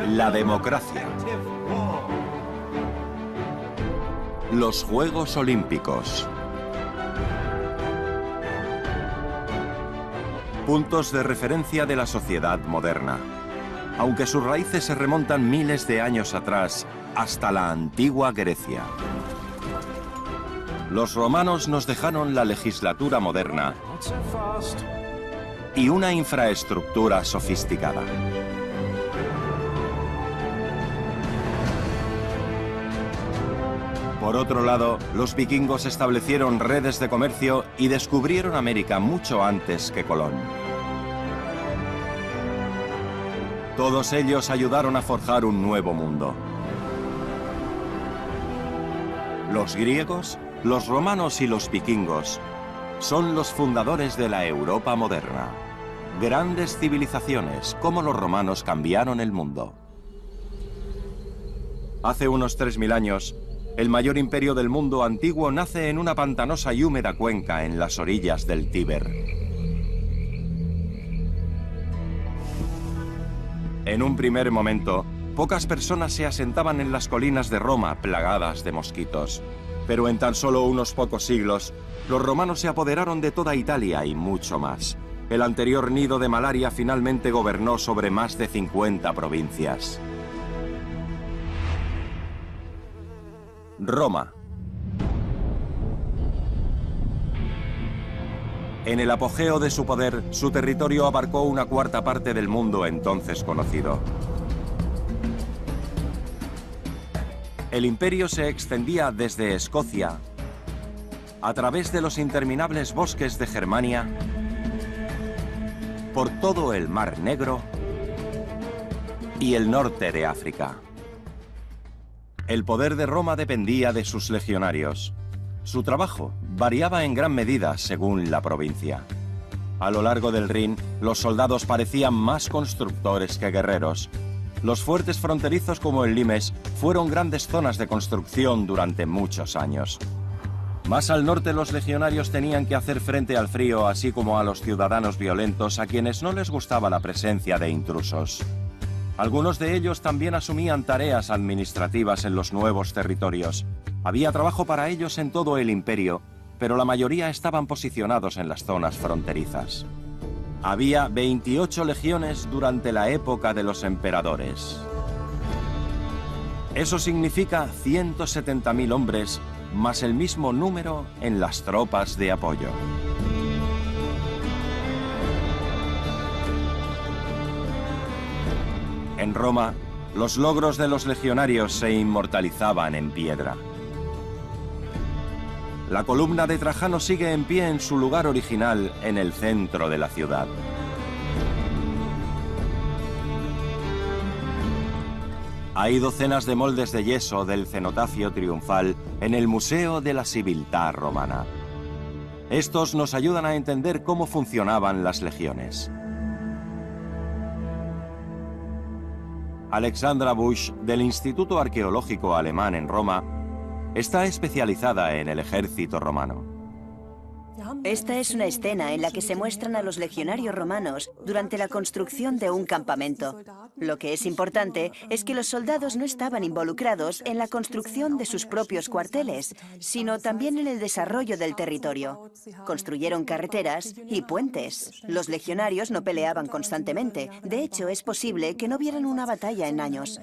La democracia. Los Juegos Olímpicos. Puntos de referencia de la sociedad moderna. Aunque sus raíces se remontan miles de años atrás, hasta la antigua Grecia. Los romanos nos dejaron la legislatura moderna y una infraestructura sofisticada. Por otro lado, los vikingos establecieron redes de comercio y descubrieron América mucho antes que Colón. Todos ellos ayudaron a forjar un nuevo mundo. Los griegos, los romanos y los vikingos son los fundadores de la Europa moderna. Grandes civilizaciones, como los romanos, cambiaron el mundo. Hace unos 3000 años, el mayor imperio del mundo antiguo nace en una pantanosa y húmeda cuenca en las orillas del Tíber. En un primer momento, pocas personas se asentaban en las colinas de Roma plagadas de mosquitos. Pero en tan solo unos pocos siglos, los romanos se apoderaron de toda Italia y mucho más. El anterior nido de malaria finalmente gobernó sobre más de 50 provincias. Roma. En el apogeo de su poder, su territorio abarcó una cuarta parte del mundo entonces conocido. El imperio se extendía desde Escocia, a través de los interminables bosques de Germania, por todo el Mar Negro y el norte de África. El poder de Roma dependía de sus legionarios. Su trabajo variaba en gran medida según la provincia. A lo largo del Rin, los soldados parecían más constructores que guerreros. Los fuertes fronterizos como el Limes fueron grandes zonas de construcción durante muchos años. Más al norte, los legionarios tenían que hacer frente al frío, así como a los ciudadanos violentos a quienes no les gustaba la presencia de intrusos. Algunos de ellos también asumían tareas administrativas en los nuevos territorios. Había trabajo para ellos en todo el imperio, pero la mayoría estaban posicionados en las zonas fronterizas. Había 28 legiones durante la época de los emperadores. Eso significa 170.000 hombres, más el mismo número en las tropas de apoyo. En Roma, los logros de los legionarios se inmortalizaban en piedra. La columna de Trajano sigue en pie en su lugar original en el centro de la ciudad. Hay docenas de moldes de yeso del cenotafio triunfal en el Museo de la Civiltà Romana. Estos nos ayudan a entender cómo funcionaban las legiones. Alexandra Busch, del Instituto Arqueológico Alemán en Roma, está especializada en el ejército romano. Esta es una escena en la que se muestran a los legionarios romanos durante la construcción de un campamento. Lo que es importante es que los soldados no estaban involucrados en la construcción de sus propios cuarteles, sino también en el desarrollo del territorio. Construyeron carreteras y puentes. Los legionarios no peleaban constantemente. De hecho, es posible que no vieran una batalla en años.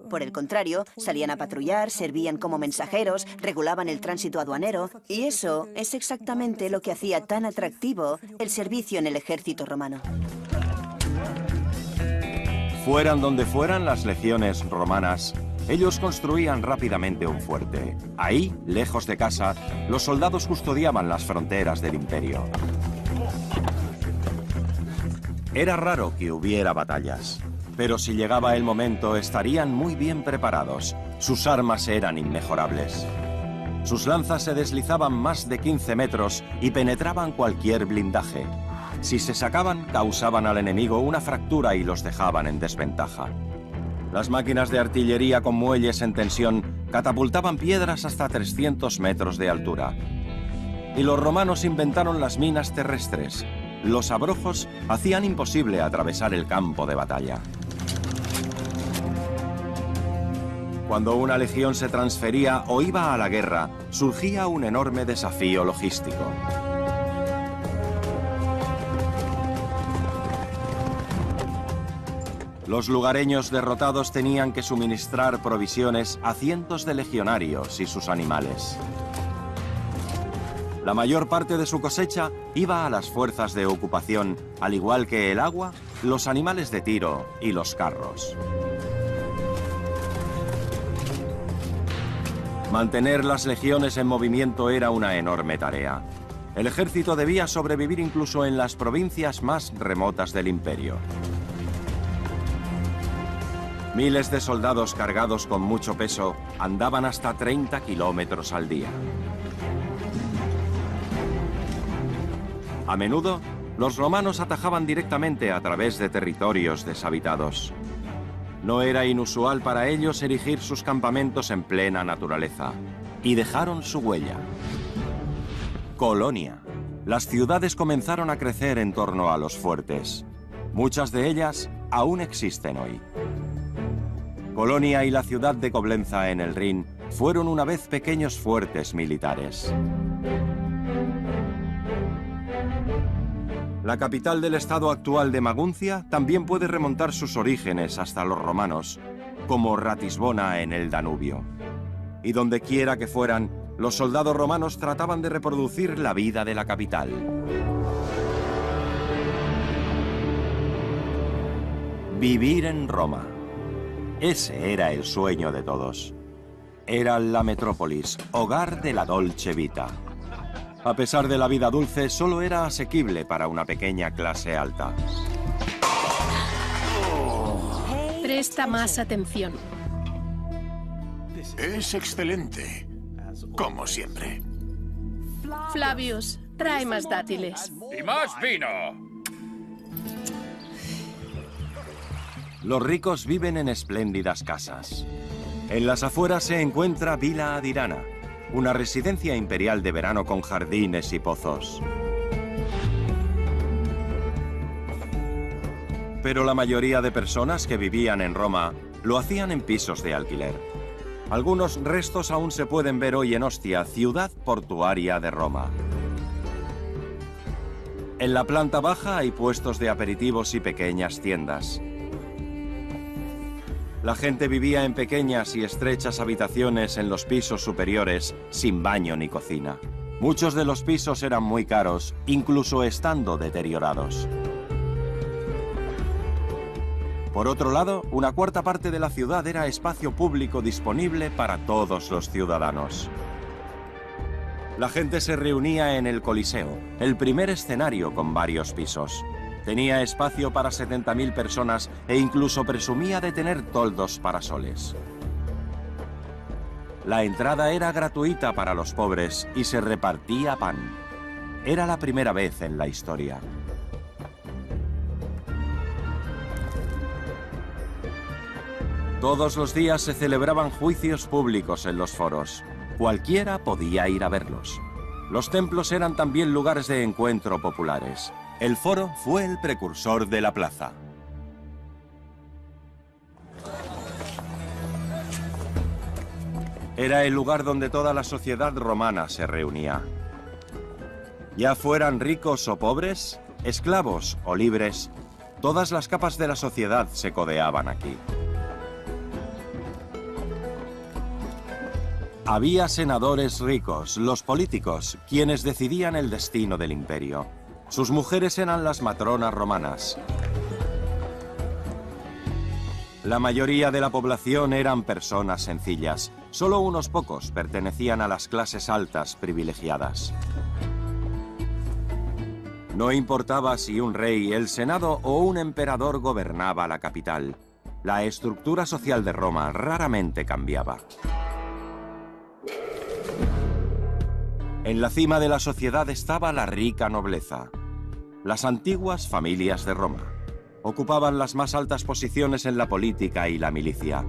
Por el contrario, salían a patrullar, servían como mensajeros, regulaban el tránsito aduanero, y eso es exactamente lo que hacía tan atractivo el servicio en el ejército romano. Fueran donde fueran las legiones romanas, ellos construían rápidamente un fuerte. Ahí, lejos de casa, los soldados custodiaban las fronteras del imperio. Era raro que hubiera batallas, pero si llegaba el momento estarían muy bien preparados. Sus armas eran inmejorables. Sus lanzas se deslizaban más de 15 metros y penetraban cualquier blindaje. Si se sacaban, causaban al enemigo una fractura y los dejaban en desventaja. Las máquinas de artillería con muelles en tensión catapultaban piedras hasta 300 metros de altura. Y los romanos inventaron las minas terrestres. Los abrojos hacían imposible atravesar el campo de batalla. Cuando una legión se transfería o iba a la guerra, surgía un enorme desafío logístico. Los lugareños derrotados tenían que suministrar provisiones a cientos de legionarios y sus animales. La mayor parte de su cosecha iba a las fuerzas de ocupación, al igual que el agua, los animales de tiro y los carros. Mantener las legiones en movimiento era una enorme tarea. El ejército debía sobrevivir incluso en las provincias más remotas del imperio. Miles de soldados cargados con mucho peso andaban hasta 30 kilómetros al día. A menudo, los romanos atajaban directamente a través de territorios deshabitados. No era inusual para ellos erigir sus campamentos en plena naturaleza, y dejaron su huella. Colonia. Las ciudades comenzaron a crecer en torno a los fuertes. Muchas de ellas aún existen hoy. Colonia y la ciudad de Coblenza en el Rin fueron una vez pequeños fuertes militares. La capital del estado actual de Maguncia también puede remontar sus orígenes hasta los romanos, como Ratisbona en el Danubio. Y donde quiera que fueran, los soldados romanos trataban de reproducir la vida de la capital. Vivir en Roma. Ese era el sueño de todos. Era la metrópolis, hogar de la Dolce Vita. A pesar de la vida dulce, solo era asequible para una pequeña clase alta. Presta más atención. Es excelente, como siempre. Flavius, trae más dátiles. ¡Y más vino! Los ricos viven en espléndidas casas. En las afueras se encuentra Villa Adirana, una residencia imperial de verano con jardines y pozos. Pero la mayoría de personas que vivían en Roma lo hacían en pisos de alquiler. Algunos restos aún se pueden ver hoy en Ostia, ciudad portuaria de Roma. En la planta baja hay puestos de aperitivos y pequeñas tiendas. La gente vivía en pequeñas y estrechas habitaciones en los pisos superiores, sin baño ni cocina. Muchos de los pisos eran muy caros, incluso estando deteriorados. Por otro lado, una cuarta parte de la ciudad era espacio público disponible para todos los ciudadanos. La gente se reunía en el Coliseo, el primer escenario con varios pisos. Tenía espacio para 70.000 personas e incluso presumía de tener toldos parasoles. La entrada era gratuita para los pobres y se repartía pan. Era la primera vez en la historia. Todos los días se celebraban juicios públicos en los foros. Cualquiera podía ir a verlos. Los templos eran también lugares de encuentro populares. El foro fue el precursor de la plaza. Era el lugar donde toda la sociedad romana se reunía. Ya fueran ricos o pobres, esclavos o libres, todas las capas de la sociedad se codeaban aquí. Había senadores ricos, los políticos, quienes decidían el destino del imperio. Sus mujeres eran las matronas romanas. La mayoría de la población eran personas sencillas. Solo unos pocos pertenecían a las clases altas privilegiadas. No importaba si un rey, el senado o un emperador gobernaba la capital. La estructura social de Roma raramente cambiaba. En la cima de la sociedad estaba la rica nobleza. Las antiguas familias de Roma ocupaban las más altas posiciones en la política y la milicia.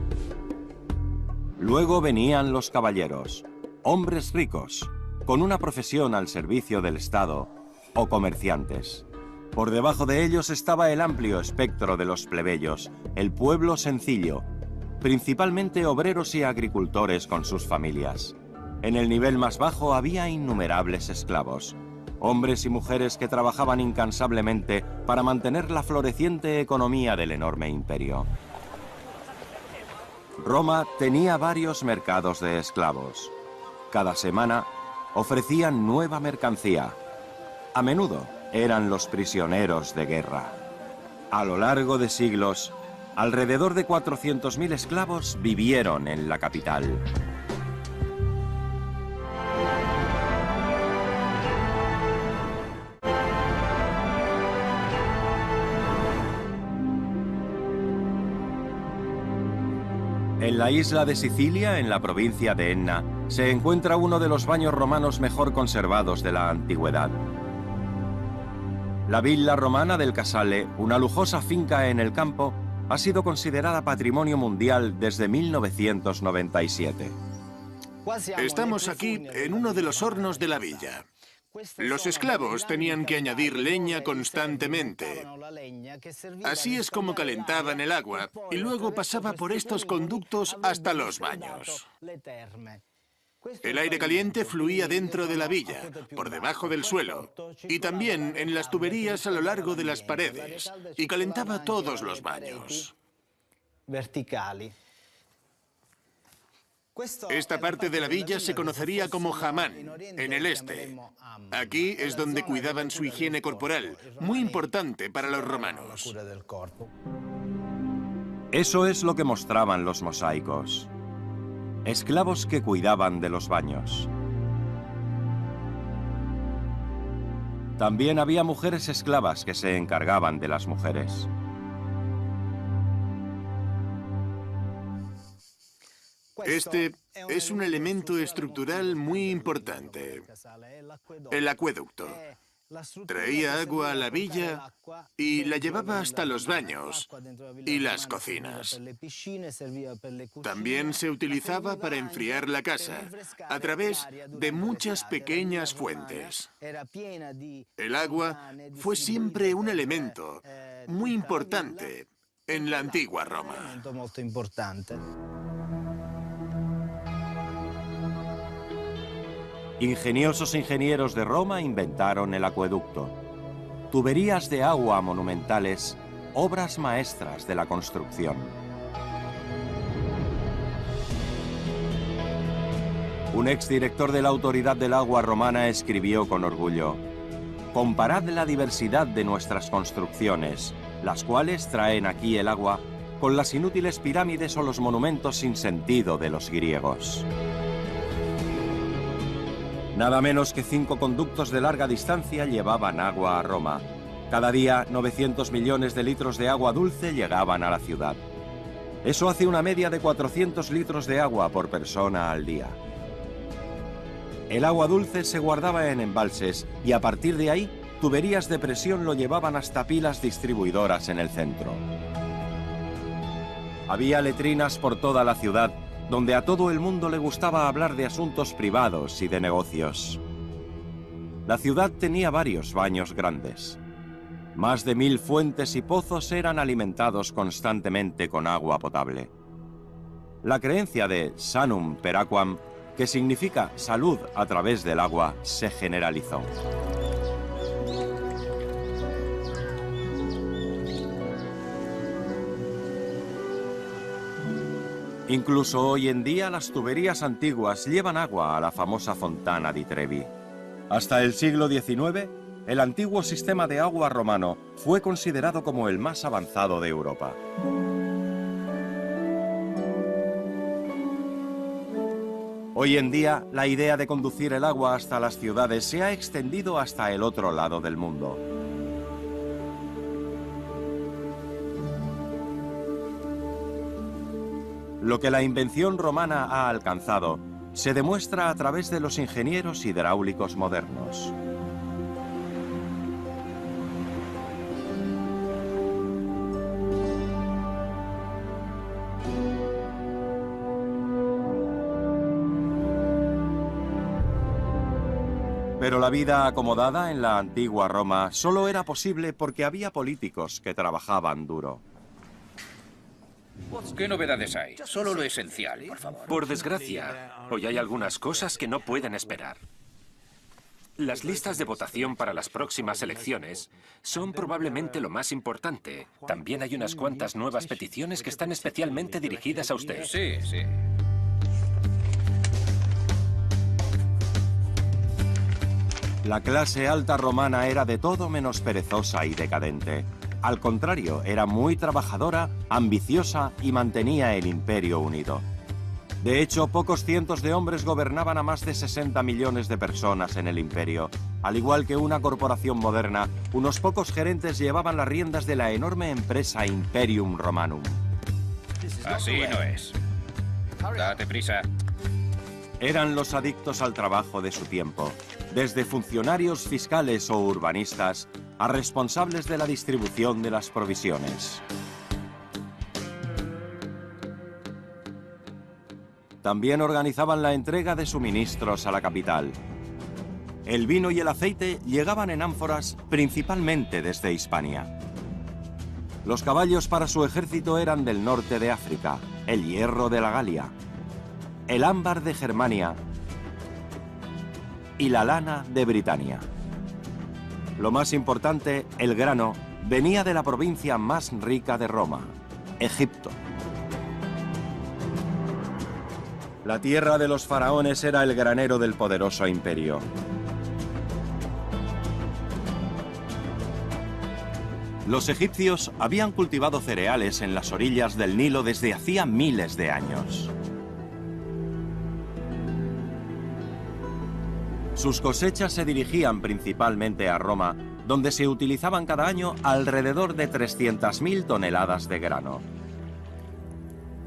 Luego venían los caballeros, hombres ricos, con una profesión al servicio del Estado, o comerciantes. Por debajo de ellos estaba el amplio espectro de los plebeyos, el pueblo sencillo, principalmente obreros y agricultores con sus familias. En el nivel más bajo había innumerables esclavos, hombres y mujeres que trabajaban incansablemente para mantener la floreciente economía del enorme imperio. Roma tenía varios mercados de esclavos. Cada semana ofrecían nueva mercancía. A menudo eran los prisioneros de guerra. A lo largo de siglos, alrededor de 400.000 esclavos vivieron en la capital. En la isla de Sicilia, en la provincia de Enna, se encuentra uno de los baños romanos mejor conservados de la antigüedad. La villa romana del Casale, una lujosa finca en el campo, ha sido considerada Patrimonio Mundial desde 1997. Estamos aquí en uno de los hornos de la villa. Los esclavos tenían que añadir leña constantemente. Así es como calentaban el agua y luego pasaba por estos conductos hasta los baños. El aire caliente fluía dentro de la villa, por debajo del suelo, y también en las tuberías a lo largo de las paredes, y calentaba todos los baños. Esta parte de la villa se conocería como Hamán, en el este. Aquí es donde cuidaban su higiene corporal, muy importante para los romanos. Eso es lo que mostraban los mosaicos. Esclavos que cuidaban de los baños. También había mujeres esclavas que se encargaban de las mujeres. Este es un elemento estructural muy importante. El acueducto. Traía agua a la villa y la llevaba hasta los baños y las cocinas. También se utilizaba para enfriar la casa a través de muchas pequeñas fuentes. El agua fue siempre un elemento muy importante en la antigua Roma. Ingeniosos ingenieros de Roma inventaron el acueducto. Tuberías de agua monumentales, obras maestras de la construcción. Un exdirector de la Autoridad del Agua romana escribió con orgullo: «Comparad la diversidad de nuestras construcciones, las cuales traen aquí el agua, con las inútiles pirámides o los monumentos sin sentido de los griegos». Nada menos que 5 conductos de larga distancia llevaban agua a Roma. Cada día, 900 millones de litros de agua dulce llegaban a la ciudad. Eso hace una media de 400 litros de agua por persona al día. El agua dulce se guardaba en embalses y a partir de ahí, tuberías de presión lo llevaban hasta pilas distribuidoras en el centro. Había letrinas por toda la ciudad, donde a todo el mundo le gustaba hablar de asuntos privados y de negocios. La ciudad tenía varios baños grandes. Más de 1000 fuentes y pozos eran alimentados constantemente con agua potable. La creencia de sanum per aquam, que significa salud a través del agua, se generalizó. Incluso hoy en día las tuberías antiguas llevan agua a la famosa Fontana di Trevi. Hasta el siglo XIX, el antiguo sistema de agua romano fue considerado como el más avanzado de Europa. Hoy en día, la idea de conducir el agua hasta las ciudades se ha extendido hasta el otro lado del mundo. Lo que la invención romana ha alcanzado se demuestra a través de los ingenieros hidráulicos modernos. Pero la vida acomodada en la antigua Roma solo era posible porque había políticos que trabajaban duro. ¿Qué novedades hay? Solo lo esencial, por favor. Por desgracia, hoy hay algunas cosas que no pueden esperar. Las listas de votación para las próximas elecciones son probablemente lo más importante. También hay unas cuantas nuevas peticiones que están especialmente dirigidas a usted. Sí, sí. La clase alta romana era de todo menos perezosa y decadente. Al contrario, era muy trabajadora, ambiciosa y mantenía el imperio unido. De hecho, pocos cientos de hombres gobernaban a más de 60 millones de personas en el imperio. Al igual que una corporación moderna, unos pocos gerentes llevaban las riendas de la enorme empresa Imperium Romanum. Así no es. Date prisa. Eran los adictos al trabajo de su tiempo, desde funcionarios fiscales o urbanistas a responsables de la distribución de las provisiones. También organizaban la entrega de suministros a la capital. El vino y el aceite llegaban en ánforas principalmente desde Hispania. Los caballos para su ejército eran del norte de África, el hierro de la Galia, el ámbar de Germania y la lana de Britania. Lo más importante, el grano, venía de la provincia más rica de Roma, Egipto. La tierra de los faraones era el granero del poderoso imperio. Los egipcios habían cultivado cereales en las orillas del Nilo desde hacía miles de años. Sus cosechas se dirigían principalmente a Roma, donde se utilizaban cada año alrededor de 300.000 toneladas de grano.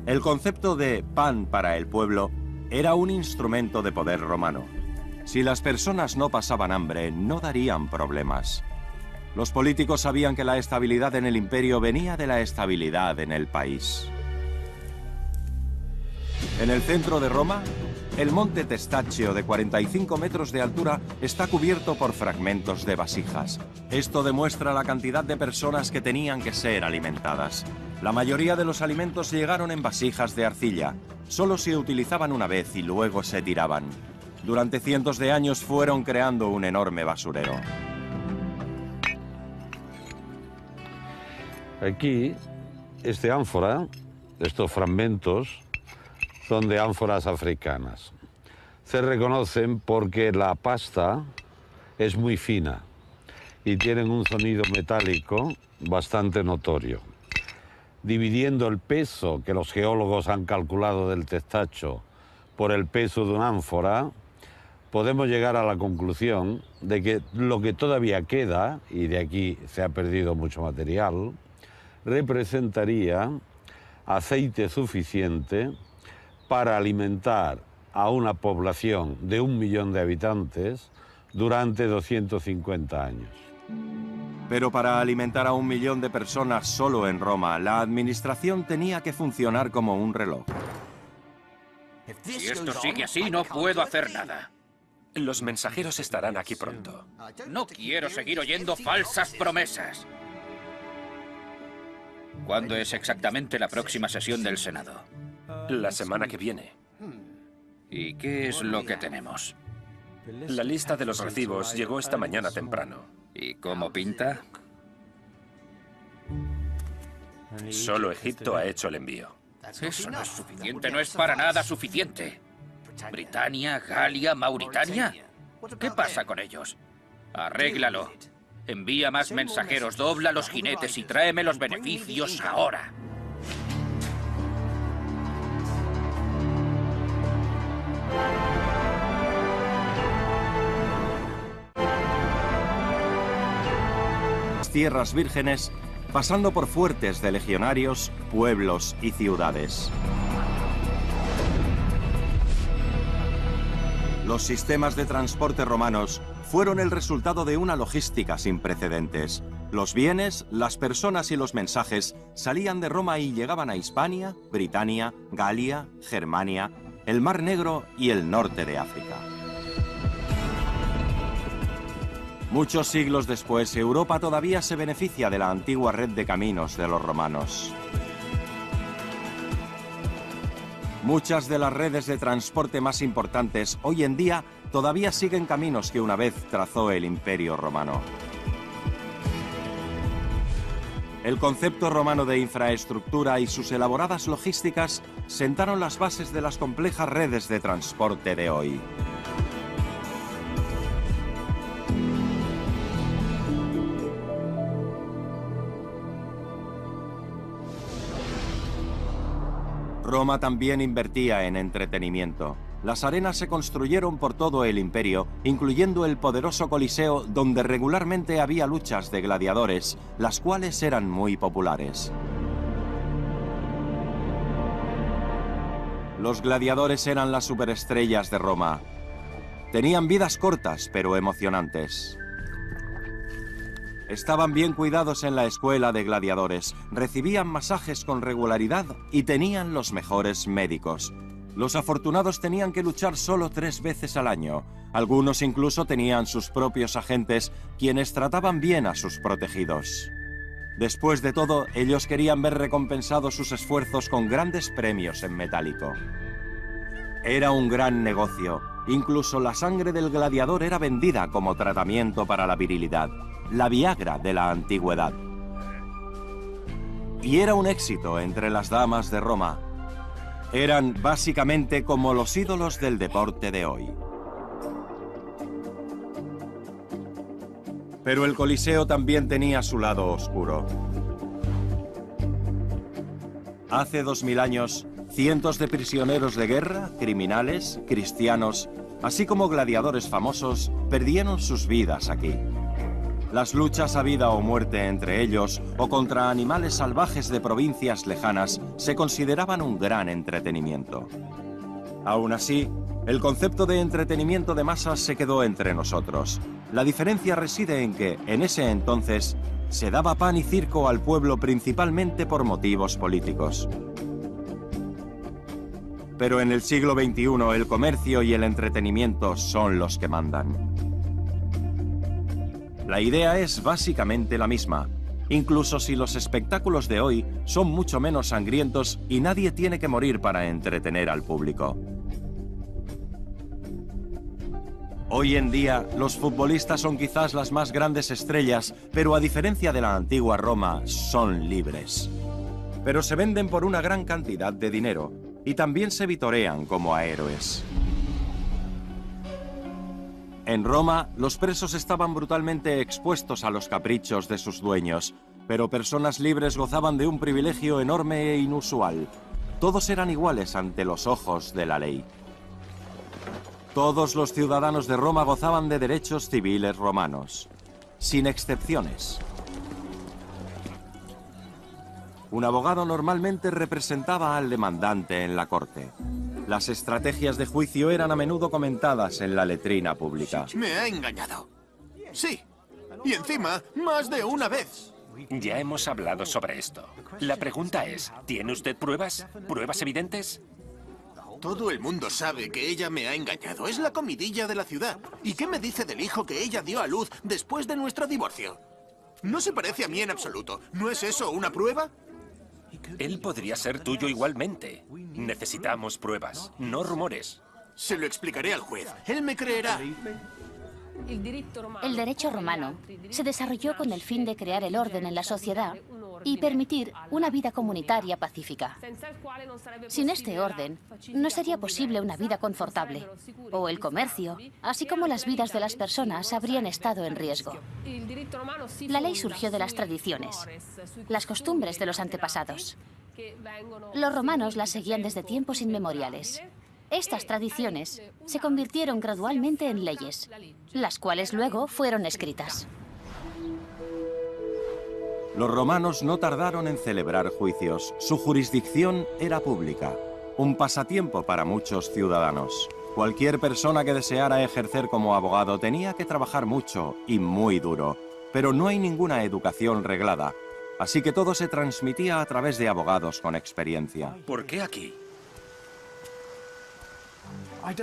El concepto de pan para el pueblo era un instrumento de poder romano. Si las personas no pasaban hambre, no darían problemas. Los políticos sabían que la estabilidad en el imperio venía de la estabilidad en el país. En el centro de Roma, el monte Testaccio, de 45 metros de altura, está cubierto por fragmentos de vasijas. Esto demuestra la cantidad de personas que tenían que ser alimentadas. La mayoría de los alimentos llegaron en vasijas de arcilla. Solo se utilizaban una vez y luego se tiraban. Durante cientos de años fueron creando un enorme basurero. Aquí, este ánfora, estos fragmentos, son de ánforas africanas. Se reconocen porque la pasta es muy fina y tienen un sonido metálico bastante notorio. Dividiendo el peso que los geólogos han calculado del testacho por el peso de una ánfora, podemos llegar a la conclusión de que lo que todavía queda, y de aquí se ha perdido mucho material, representaría aceite suficiente para alimentar a una población de 1 millón de habitantes durante 250 años. Pero para alimentar a 1 millón de personas solo en Roma, la administración tenía que funcionar como un reloj. Si esto sigue así, no puedo hacer nada. Los mensajeros estarán aquí pronto. No quiero seguir oyendo falsas promesas. ¿Cuándo es exactamente la próxima sesión del Senado? La semana que viene. ¿Y qué es lo que tenemos? La lista de los recibos llegó esta mañana temprano. ¿Y cómo pinta? Solo Egipto ha hecho el envío. Eso no es suficiente, no es para nada suficiente. ¿Britania, Galia, Mauritania? ¿Qué pasa con ellos? Arréglalo. Envía más mensajeros, dobla los jinetes y tráeme los beneficios ahora. Tierras vírgenes, pasando por fuertes de legionarios, pueblos y ciudades. Los sistemas de transporte romanos fueron el resultado de una logística sin precedentes. Los bienes, las personas y los mensajes salían de Roma y llegaban a Hispania, Britania, Galia, Germania, el Mar Negro y el norte de África. Muchos siglos después, Europa todavía se beneficia de la antigua red de caminos de los romanos. Muchas de las redes de transporte más importantes hoy en día todavía siguen caminos que una vez trazó el Imperio Romano. El concepto romano de infraestructura y sus elaboradas logísticas sentaron las bases de las complejas redes de transporte de hoy. Roma también invertía en entretenimiento. Las arenas se construyeron por todo el imperio, incluyendo el poderoso Coliseo, donde regularmente había luchas de gladiadores, las cuales eran muy populares. Los gladiadores eran las superestrellas de Roma. Tenían vidas cortas, pero emocionantes. Estaban bien cuidados en la escuela de gladiadores, recibían masajes con regularidad y tenían los mejores médicos. Los afortunados tenían que luchar solo 3 veces al año. Algunos incluso tenían sus propios agentes, quienes trataban bien a sus protegidos. Después de todo, ellos querían ver recompensados sus esfuerzos con grandes premios en metálico. Era un gran negocio. Incluso la sangre del gladiador era vendida como tratamiento para la virilidad, la Viagra de la antigüedad. Y era un éxito entre las damas de Roma. Eran básicamente como los ídolos del deporte de hoy. Pero el Coliseo también tenía su lado oscuro. Hace 2000 años, cientos de prisioneros de guerra, criminales, cristianos, así como gladiadores famosos, perdieron sus vidas aquí. Las luchas a vida o muerte entre ellos o contra animales salvajes de provincias lejanas se consideraban un gran entretenimiento. Aún así, el concepto de entretenimiento de masas se quedó entre nosotros. La diferencia reside en que, en ese entonces, se daba pan y circo al pueblo principalmente por motivos políticos. Pero en el siglo XXI el comercio y el entretenimiento son los que mandan. La idea es básicamente la misma, incluso si los espectáculos de hoy son mucho menos sangrientos y nadie tiene que morir para entretener al público. Hoy en día, los futbolistas son quizás las más grandes estrellas, pero a diferencia de la antigua Roma, son libres. Pero se venden por una gran cantidad de dinero y también se vitorean como a héroes. En Roma, los presos estaban brutalmente expuestos a los caprichos de sus dueños, pero personas libres gozaban de un privilegio enorme e inusual. Todos eran iguales ante los ojos de la ley. Todos los ciudadanos de Roma gozaban de derechos civiles romanos, sin excepciones. Un abogado normalmente representaba al demandante en la corte. Las estrategias de juicio eran a menudo comentadas en la letrina pública. Me ha engañado. Sí. Y encima, más de una vez. Ya hemos hablado sobre esto. La pregunta es, ¿tiene usted pruebas? ¿Pruebas evidentes? Todo el mundo sabe que ella me ha engañado. Es la comidilla de la ciudad. ¿Y qué me dice del hijo que ella dio a luz después de nuestro divorcio? No se parece a mí en absoluto. ¿No es eso una prueba? Él podría ser tuyo igualmente. Necesitamos pruebas, no rumores. Se lo explicaré al juez. Él me creerá. El derecho romano se desarrolló con el fin de crear el orden en la sociedad y permitir una vida comunitaria pacífica. Sin este orden, no sería posible una vida confortable, o el comercio, así como las vidas de las personas habrían estado en riesgo. La ley surgió de las tradiciones, las costumbres de los antepasados. Los romanos las seguían desde tiempos inmemoriales. Estas tradiciones se convirtieron gradualmente en leyes, las cuales luego fueron escritas. Los romanos no tardaron en celebrar juicios. Su jurisdicción era pública, un pasatiempo para muchos ciudadanos. Cualquier persona que deseara ejercer como abogado tenía que trabajar mucho y muy duro, pero no hay ninguna educación reglada, así que todo se transmitía a través de abogados con experiencia. ¿Por qué aquí?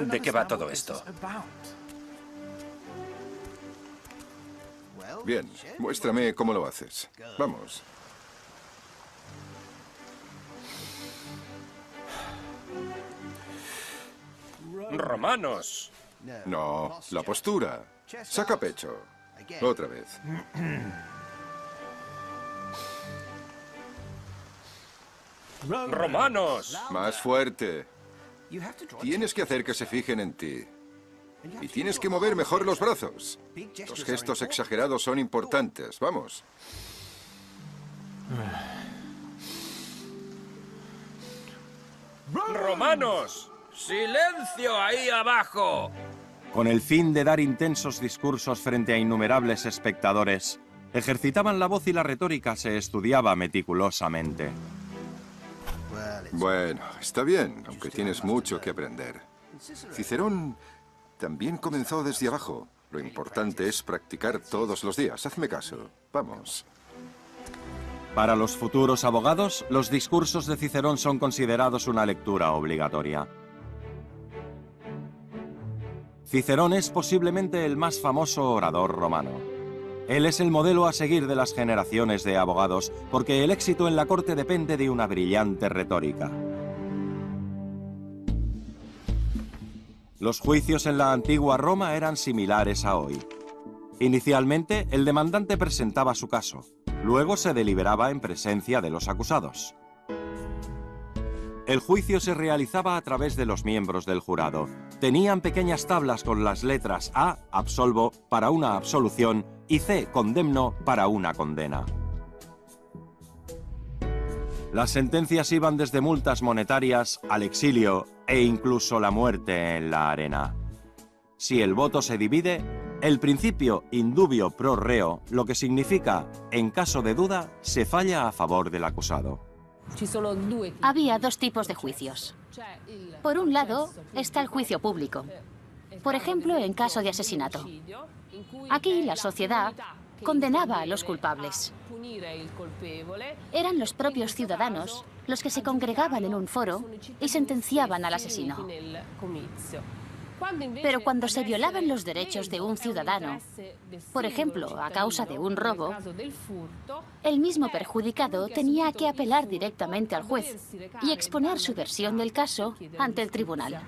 ¿De qué va todo esto? Bien, muéstrame cómo lo haces. Vamos. Romanos. No, la postura. Saca pecho. Otra vez. Romanos. Más fuerte. Tienes que hacer que se fijen en ti. Y tienes que mover mejor los brazos. Los gestos exagerados son importantes. Vamos. Romanos. ¡Silencio ahí abajo! Con el fin de dar intensos discursos frente a innumerables espectadores, ejercitaban la voz y la retórica se estudiaba meticulosamente. Bueno, está bien, aunque tienes mucho que aprender. Cicerón también comenzó desde abajo. Lo importante es practicar todos los días. Hazme caso. Vamos. Para los futuros abogados, los discursos de Cicerón son considerados una lectura obligatoria. Cicerón es posiblemente el más famoso orador romano. Él es el modelo a seguir de las generaciones de abogados, porque el éxito en la corte depende de una brillante retórica. Los juicios en la antigua Roma eran similares a hoy. Inicialmente, el demandante presentaba su caso. Luego se deliberaba en presencia de los acusados. El juicio se realizaba a través de los miembros del jurado. Tenían pequeñas tablas con las letras A, absolvo, para una absolución, y C, condemno, para una condena. Las sentencias iban desde multas monetarias al exilio e incluso la muerte en la arena. Si el voto se divide, el principio indubio pro reo, lo que significa, en caso de duda, se falla a favor del acusado. Había dos tipos de juicios. Por un lado está el juicio público. Por ejemplo, en caso de asesinato. Aquí la sociedad condenaba a los culpables. Eran los propios ciudadanos los que se congregaban en un foro y sentenciaban al asesino. Pero cuando se violaban los derechos de un ciudadano, por ejemplo, a causa de un robo, el mismo perjudicado tenía que apelar directamente al juez y exponer su versión del caso ante el tribunal.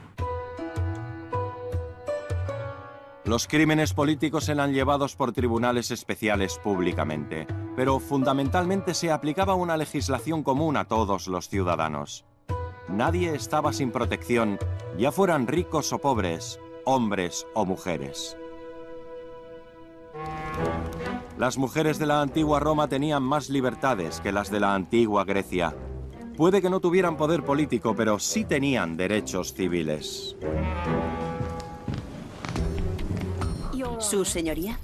Los crímenes políticos eran llevados por tribunales especiales públicamente, pero fundamentalmente se aplicaba una legislación común a todos los ciudadanos. Nadie estaba sin protección, ya fueran ricos o pobres, hombres o mujeres. Las mujeres de la antigua Roma tenían más libertades que las de la antigua Grecia. Puede que no tuvieran poder político, pero sí tenían derechos civiles. ¿Su señoría?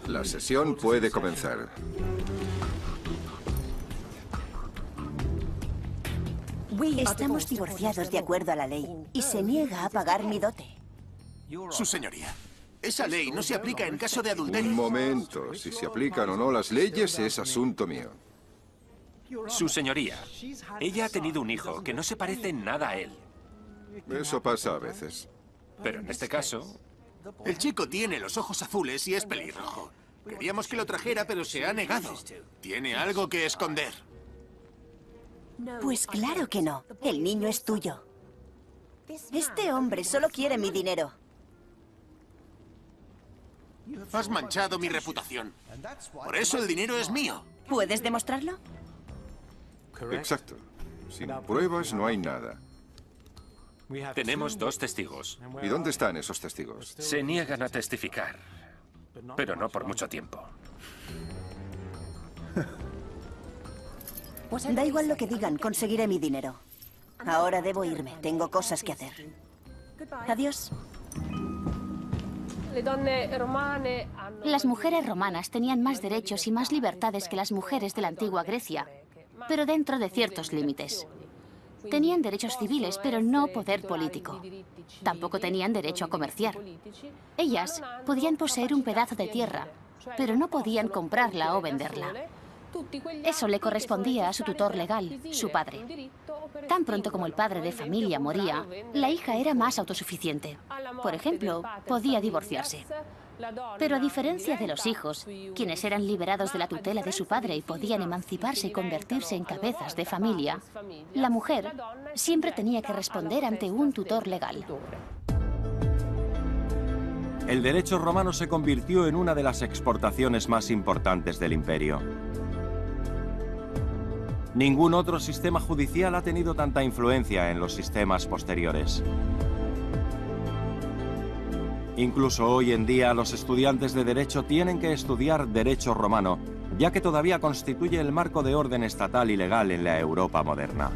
La sesión puede comenzar. Estamos divorciados de acuerdo a la ley y se niega a pagar mi dote. Su señoría, esa ley no se aplica en caso de adulterio. Un momento. Si se aplican o no las leyes es asunto mío. Su señoría, ella ha tenido un hijo que no se parece en nada a él. Eso pasa a veces. Pero en este caso... El chico tiene los ojos azules y es pelirrojo. Queríamos que lo trajera, pero se ha negado. Tiene algo que esconder. Pues claro que no. El niño es tuyo. Este hombre solo quiere mi dinero. Has manchado mi reputación. Por eso el dinero es mío. ¿Puedes demostrarlo? Exacto. Sin pruebas no hay nada. Tenemos dos testigos. ¿Y dónde están esos testigos? Se niegan a testificar, pero no por mucho tiempo. Da igual lo que digan, conseguiré mi dinero. Ahora debo irme, tengo cosas que hacer. Adiós. Las mujeres romanas tenían más derechos y más libertades que las mujeres de la antigua Grecia, pero dentro de ciertos límites. Tenían derechos civiles, pero no poder político. Tampoco tenían derecho a comerciar. Ellas podían poseer un pedazo de tierra, pero no podían comprarla o venderla. Eso le correspondía a su tutor legal, su padre. Tan pronto como el padre de familia moría, la hija era más autosuficiente. Por ejemplo, podía divorciarse. Pero a diferencia de los hijos, quienes eran liberados de la tutela de su padre y podían emanciparse y convertirse en cabezas de familia, la mujer siempre tenía que responder ante un tutor legal. El derecho romano se convirtió en una de las exportaciones más importantes del imperio. Ningún otro sistema judicial ha tenido tanta influencia en los sistemas posteriores. Incluso hoy en día los estudiantes de Derecho tienen que estudiar Derecho romano, ya que todavía constituye el marco de orden estatal y legal en la Europa moderna.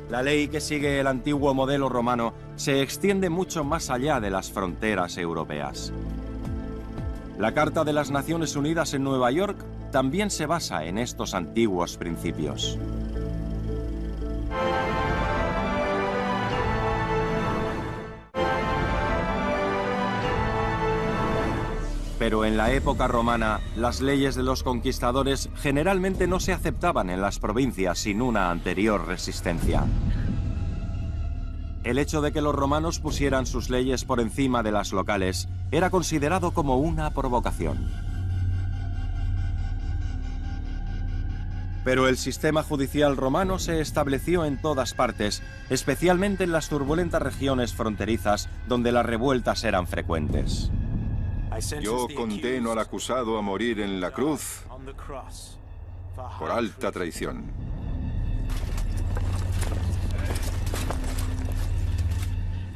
La ley que sigue el antiguo modelo romano se extiende mucho más allá de las fronteras europeas. La Carta de las Naciones Unidas en Nueva York también se basa en estos antiguos principios. Pero en la época romana, las leyes de los conquistadores generalmente no se aceptaban en las provincias sin una anterior resistencia. El hecho de que los romanos pusieran sus leyes por encima de las locales era considerado como una provocación. Pero el sistema judicial romano se estableció en todas partes, especialmente en las turbulentas regiones fronterizas donde las revueltas eran frecuentes. Yo condeno al acusado a morir en la cruz por alta traición.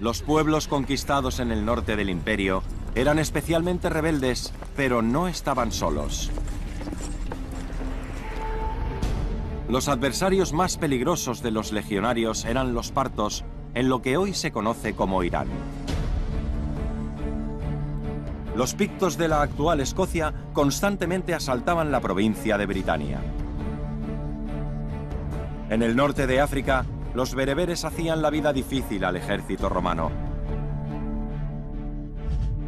Los pueblos conquistados en el norte del imperio eran especialmente rebeldes, pero no estaban solos. Los adversarios más peligrosos de los legionarios eran los partos, en lo que hoy se conoce como Irán. Los pictos de la actual Escocia constantemente asaltaban la provincia de Britania. En el norte de África, los bereberes hacían la vida difícil al ejército romano.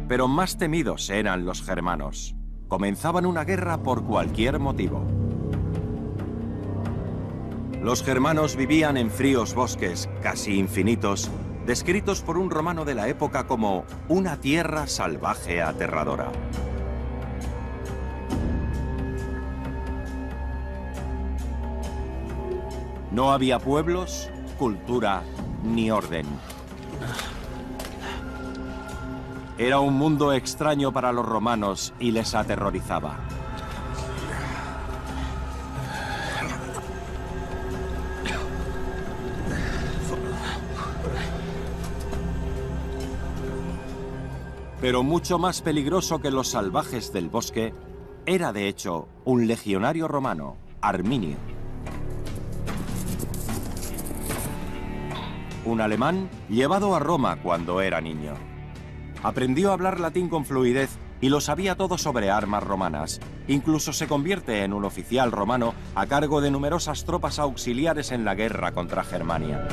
Pero más temidos eran los germanos. Comenzaban una guerra por cualquier motivo. Los germanos vivían en fríos bosques, casi infinitos, descritos por un romano de la época como una tierra salvaje aterradora. No había pueblos, cultura ni orden. Era un mundo extraño para los romanos y les aterrorizaba. Pero mucho más peligroso que los salvajes del bosque era, de hecho, un legionario romano, Arminio. Un alemán llevado a Roma cuando era niño. Aprendió a hablar latín con fluidez y lo sabía todo sobre armas romanas. Incluso se convierte en un oficial romano a cargo de numerosas tropas auxiliares en la guerra contra Germania.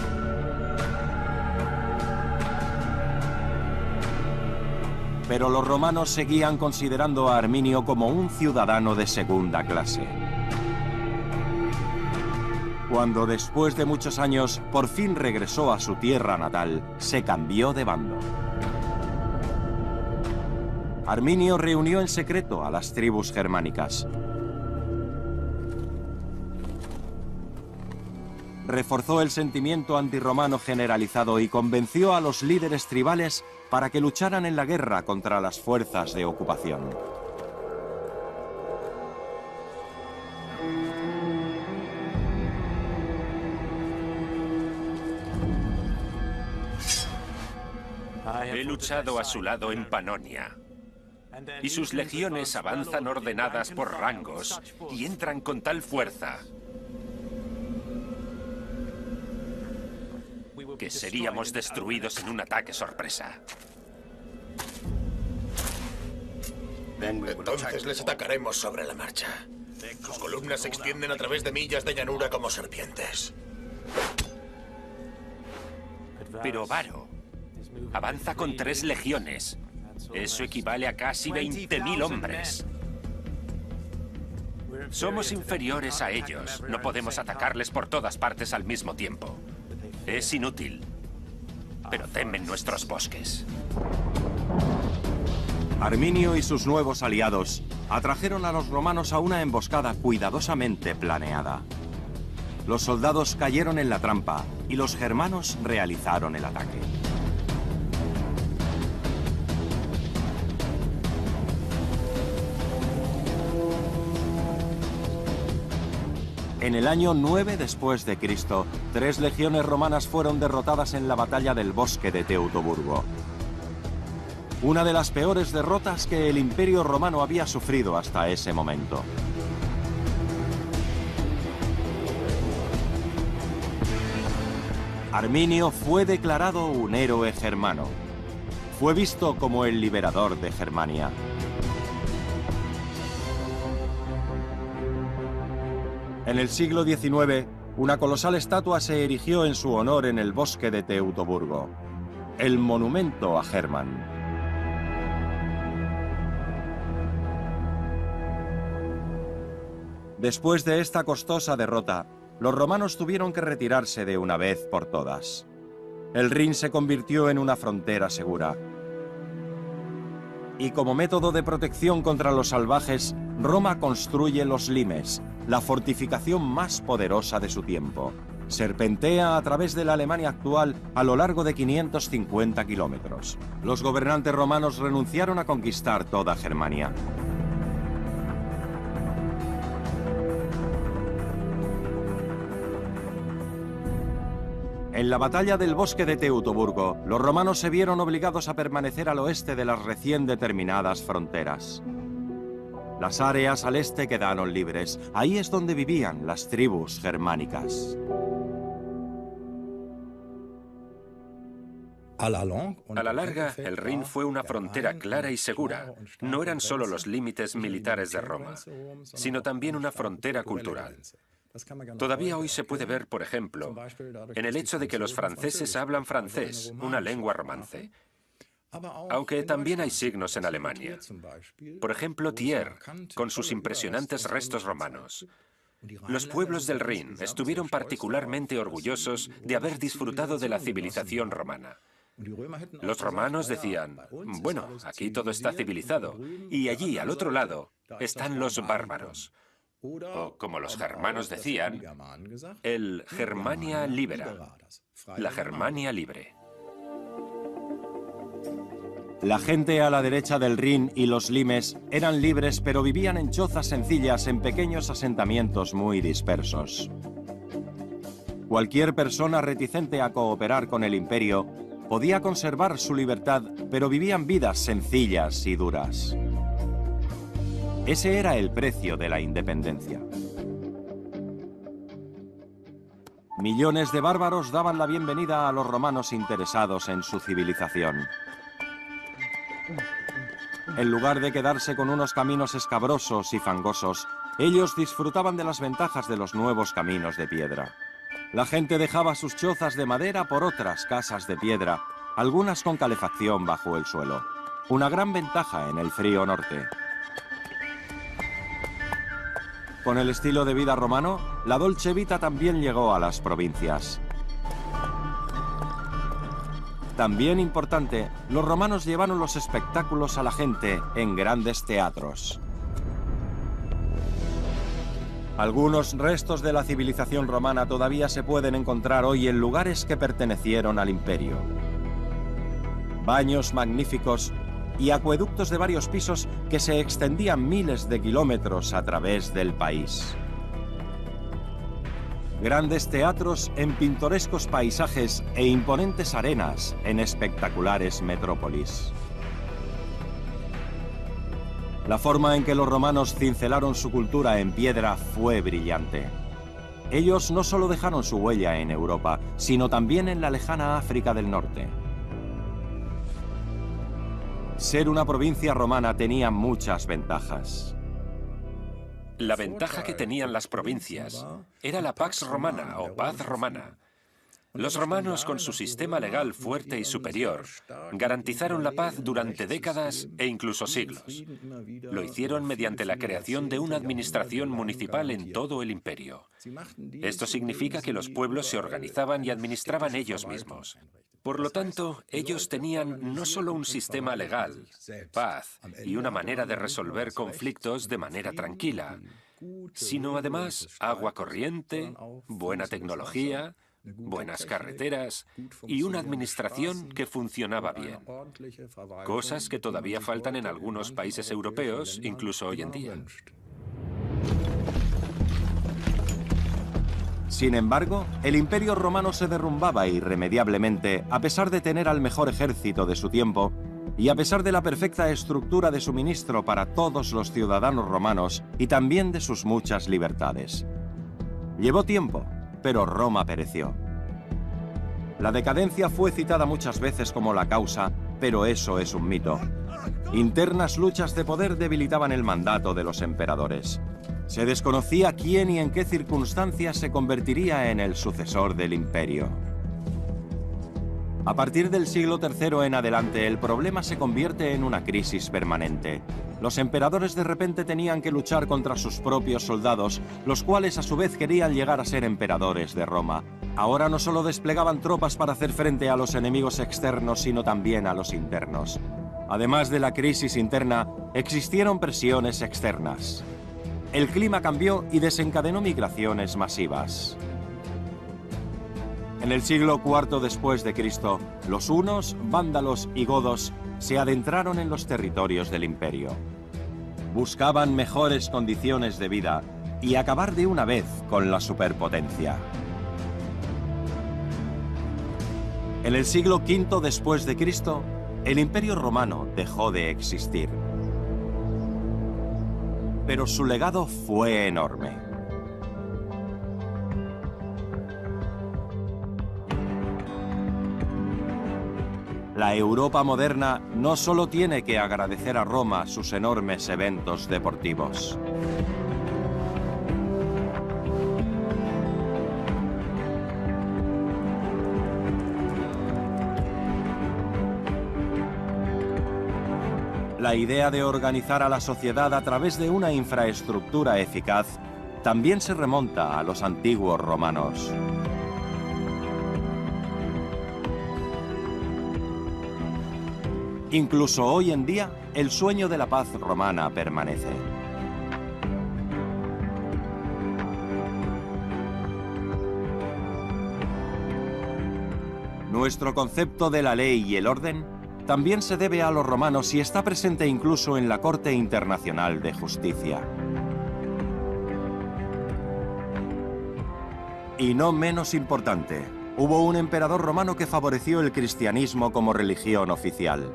Pero los romanos seguían considerando a Arminio como un ciudadano de segunda clase. Cuando después de muchos años por fin regresó a su tierra natal, se cambió de bando. Arminio reunió en secreto a las tribus germánicas. Reforzó el sentimiento antirromano generalizado y convenció a los líderes tribales para que lucharan en la guerra contra las fuerzas de ocupación. He luchado a su lado en Panonia, y sus legiones avanzan ordenadas por rangos y entran con tal fuerza que seríamos destruidos en un ataque sorpresa. Entonces les atacaremos sobre la marcha. Sus columnas se extienden a través de millas de llanura como serpientes. Pero Varo avanza con 3 legiones. Eso equivale a casi 20.000 hombres. Somos inferiores a ellos. No podemos atacarles por todas partes al mismo tiempo. Es inútil, pero temen nuestros bosques. Arminio y sus nuevos aliados atrajeron a los romanos a una emboscada cuidadosamente planeada. Los soldados cayeron en la trampa y los germanos realizaron el ataque. En el año 9 después de Cristo, 3 legiones romanas fueron derrotadas en la batalla del bosque de Teutoburgo. Una de las peores derrotas que el Imperio Romano había sufrido hasta ese momento. Arminio fue declarado un héroe germano. Fue visto como el liberador de Germania. En el siglo XIX, una colosal estatua se erigió en su honor en el bosque de Teutoburgo. El monumento a Hermann. Después de esta costosa derrota, los romanos tuvieron que retirarse de una vez por todas. El Rin se convirtió en una frontera segura. Y como método de protección contra los salvajes, Roma construye los limes, la fortificación más poderosa de su tiempo. Serpentea a través de la Alemania actual a lo largo de 550 kilómetros. Los gobernantes romanos renunciaron a conquistar toda Germania. En la batalla del bosque de Teutoburgo, los romanos se vieron obligados a permanecer al oeste de las recién determinadas fronteras. Las áreas al este quedaron libres. Ahí es donde vivían las tribus germánicas. A la larga, el Rin fue una frontera clara y segura. No eran solo los límites militares de Roma, sino también una frontera cultural. Todavía hoy se puede ver, por ejemplo, en el hecho de que los franceses hablan francés, una lengua romance. Aunque también hay signos en Alemania. Por ejemplo, Thiers, con sus impresionantes restos romanos. Los pueblos del Rin estuvieron particularmente orgullosos de haber disfrutado de la civilización romana. Los romanos decían, bueno, aquí todo está civilizado, y allí, al otro lado, están los bárbaros. O, como los germanos decían, el Germania libera, la Germania libre. La gente a la derecha del Rin y los limes eran libres, pero vivían en chozas sencillas en pequeños asentamientos muy dispersos. Cualquier persona reticente a cooperar con el imperio podía conservar su libertad, pero vivían vidas sencillas y duras. Ese era el precio de la independencia. Millones de bárbaros daban la bienvenida a los romanos interesados en su civilización. En lugar de quedarse con unos caminos escabrosos y fangosos, ellos disfrutaban de las ventajas de los nuevos caminos de piedra. La gente dejaba sus chozas de madera por otras casas de piedra, algunas con calefacción bajo el suelo. Una gran ventaja en el frío norte. Con el estilo de vida romano, la Dolce Vita también llegó a las provincias. También importante, los romanos llevaron los espectáculos a la gente en grandes teatros. Algunos restos de la civilización romana todavía se pueden encontrar hoy en lugares que pertenecieron al imperio. Baños magníficos y acueductos de varios pisos que se extendían miles de kilómetros a través del país. Grandes teatros en pintorescos paisajes e imponentes arenas en espectaculares metrópolis. La forma en que los romanos cincelaron su cultura en piedra fue brillante. Ellos no solo dejaron su huella en Europa, sino también en la lejana África del Norte. Ser una provincia romana tenía muchas ventajas. La ventaja que tenían las provincias era la Pax Romana o paz romana. Los romanos, con su sistema legal fuerte y superior, garantizaron la paz durante décadas e incluso siglos. Lo hicieron mediante la creación de una administración municipal en todo el imperio. Esto significa que los pueblos se organizaban y administraban ellos mismos. Por lo tanto, ellos tenían no solo un sistema legal, paz y una manera de resolver conflictos de manera tranquila, sino además agua corriente, buena tecnología, buenas carreteras y una administración que funcionaba bien. Cosas que todavía faltan en algunos países europeos, incluso hoy en día. Sin embargo, el Imperio Romano se derrumbaba irremediablemente a pesar de tener al mejor ejército de su tiempo y a pesar de la perfecta estructura de suministro para todos los ciudadanos romanos y también de sus muchas libertades. Llevó tiempo, pero Roma pereció. La decadencia fue citada muchas veces como la causa, pero eso es un mito. Internas luchas de poder debilitaban el mandato de los emperadores. Se desconocía quién y en qué circunstancias se convertiría en el sucesor del imperio. A partir del siglo III en adelante, el problema se convierte en una crisis permanente. Los emperadores de repente tenían que luchar contra sus propios soldados, los cuales a su vez querían llegar a ser emperadores de Roma. Ahora no solo desplegaban tropas para hacer frente a los enemigos externos, sino también a los internos. Además de la crisis interna, existieron presiones externas. El clima cambió y desencadenó migraciones masivas. En el siglo IV después de Cristo, los hunos, vándalos y godos se adentraron en los territorios del imperio. Buscaban mejores condiciones de vida y acabar de una vez con la superpotencia. En el siglo V después de Cristo, el Imperio Romano dejó de existir. Pero su legado fue enorme. La Europa moderna no solo tiene que agradecer a Roma sus enormes eventos deportivos. La idea de organizar a la sociedad a través de una infraestructura eficaz también se remonta a los antiguos romanos. Incluso hoy en día, el sueño de la paz romana permanece. Nuestro concepto de la ley y el orden también se debe a los romanos y está presente incluso en la Corte Internacional de Justicia. Y no menos importante, hubo un emperador romano que favoreció el cristianismo como religión oficial.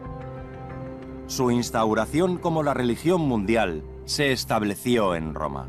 Su instauración como la religión mundial se estableció en Roma.